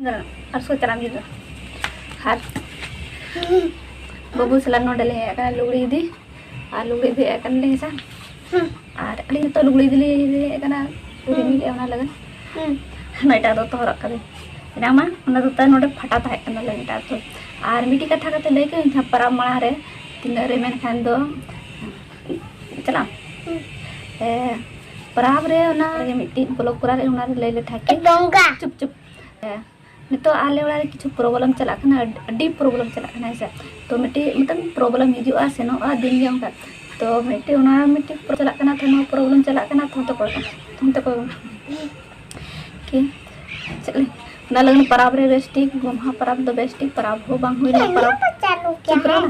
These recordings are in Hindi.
harus ko chalam gitu har babu selan no dale akan lugri di lugri di akan le sa ar ali to lugri di le akan puri mile ona lagan naita do to rak kare nama ona do ta node phata ta akan lagan ta to ar miti katha kate le ke para mala re tina re men khan do chalam परब रे ना मिट्टी ब्लॉक करा रे उना ले ले थाके चुप चुप नितो आले वाला रे किछु प्रॉब्लम चला खना अड्डी प्रॉब्लम चला खना ऐसा तो मिट्टी मतलब प्रॉब्लम हिजु आ सेनो आ दिन गेम का तो मिट्टी उना मिट्टी चला खना थनो प्रॉब्लम चला खना थम तो के चले ना लगन परब रे बेस्टिक गोमहा परब दो बेस्टिक परब हो बांग हुई ना परब चुप रहा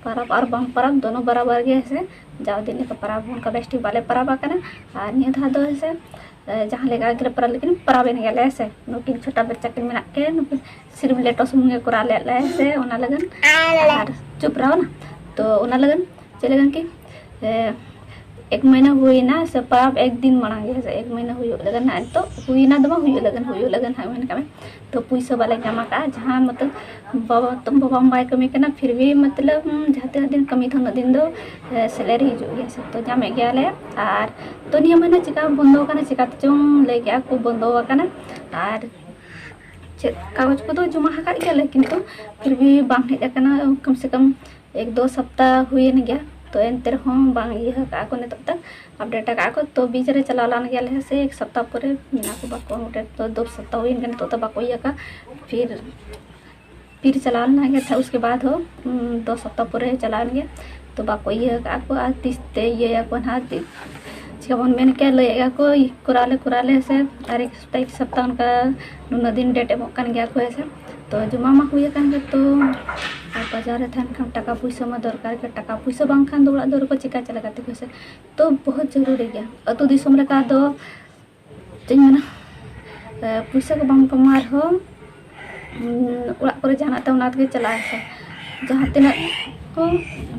परब और बांग परब दोनों बराबर गे से जाओ दिन का परब उनका बेस्टिक वाले परब आकना और निय था दो से जहाँ लेगा गिर पर लेकिन परब इन गेले से नुकिन छोटा बच्चा के मेना के नुकिन सिर में लेटो सुंगे करा ले से उना लगन और चुप रहो ना तो उना लगन चलेगन कि एक महीना हुई ना से परब एक दिन मनांगे से एक महीना हुई लगन ना तो हुई ना दमा हुई लगन है मैंने कहा तो पैसा वाले जमा का जहाँ मतलब बाबा तुम बाबा माई कमी करना फिर भी मतलब जाते दिन कमी थोड़ा दिन दो सैलरी हिजुए सब तो जमे गया ले और तो नियम है ना चिका बंदो का ना चिका चों ले गया को बंदो का ना और कागज को तो जमा हका गया लेकिन तो फिर भी बांग हेज करना कम से कम 1-2 सप्ताह हुए न गया तो एनते हम बांग ये का को ने तब तक अपडेट का को तो बीच रे चला लान गया ले से 1 सप्ताह पूरे बिना को बाको अपडेट तो 2 सप्ताह हुई गने तो बाको ये का फिर चला ना गया था उसके बाद हो 2 सप्ताह पूरे चला गया तो बाको ये का को आतिस्ते ये को ना चिकन मैंने क्या लेगा को कुराले से और एक सप्ताह उनका नुना दिन डेट एमोकन गया को ऐसे तो जुमा मा हुई कान के तो बाजार रे थान खान टाका पैसा में दरकार के टाका पैसा बांग खान दौड़ा दौड़ को चिका चला करते कैसे तो बहुत जरूरी गया अतु दिसम रे का दो चेंगना पैसा को बांग कमार हो उड़ा करे जाना त उना के चला से जहां तिना को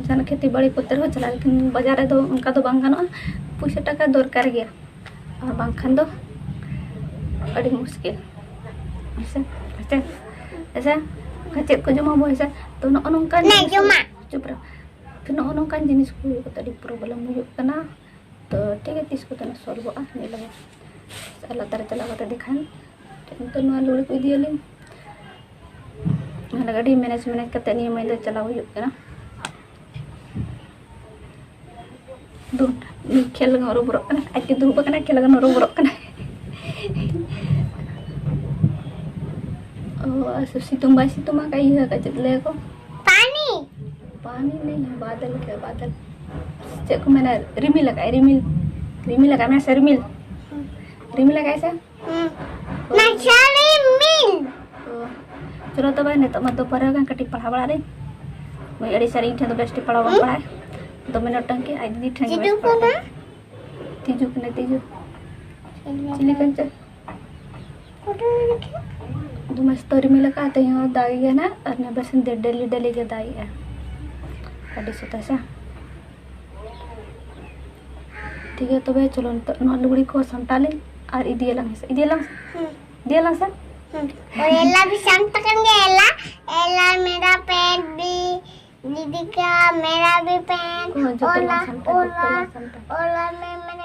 जाना खेती बाड़ी कोतर हो चला लेकिन बाजार रे दो उनका तो बांग गानो पैसा टाका दरकार गया और बांग खान दो अड़ी मुश्किल ऐसे ऐसा चेक को जमा बोसा तो नो नोंका चुप रहो फिर नो नोंका जिनिस को तड़ी प्रॉब्लम हुई कना तो ठीक है तिसको तना सॉल्व आ नहीं लगे अल्लाह तारा चला बता दिखान तो नो लुड़ी को दियले मला गाड़ी मैनेज करते नहीं मैं तो चला हुई कना दो खेल गरो बरो कना आके दुब कना खेल गरो बरो कना सितुंग का ये का चले को पानी नहीं है बादल क्या बादल चेक को मैंने रिमिल लगा मैं रिमिल लगा ऐसा चलो तो भाई नहीं तो मत दोपहर का कटी पढ़ा बड़ा रे मैं अड़ी सारी इठे तो बेस्ट पढ़ा 2 मिनट टंके आई दीदी ठंगे तीजू चिली कंचा दो मस्त रिमिल का तो यहाँ दागी ना और ना बस डेली के दागी है अड़ी सोता सा ठीक है तो भाई चलो नो लुगड़ी को संताले और इदिए लंग सा और एला भी शांत करेंगे एला मेरा पैंट भी दीदी का मेरा भी पैंट ओला मैंने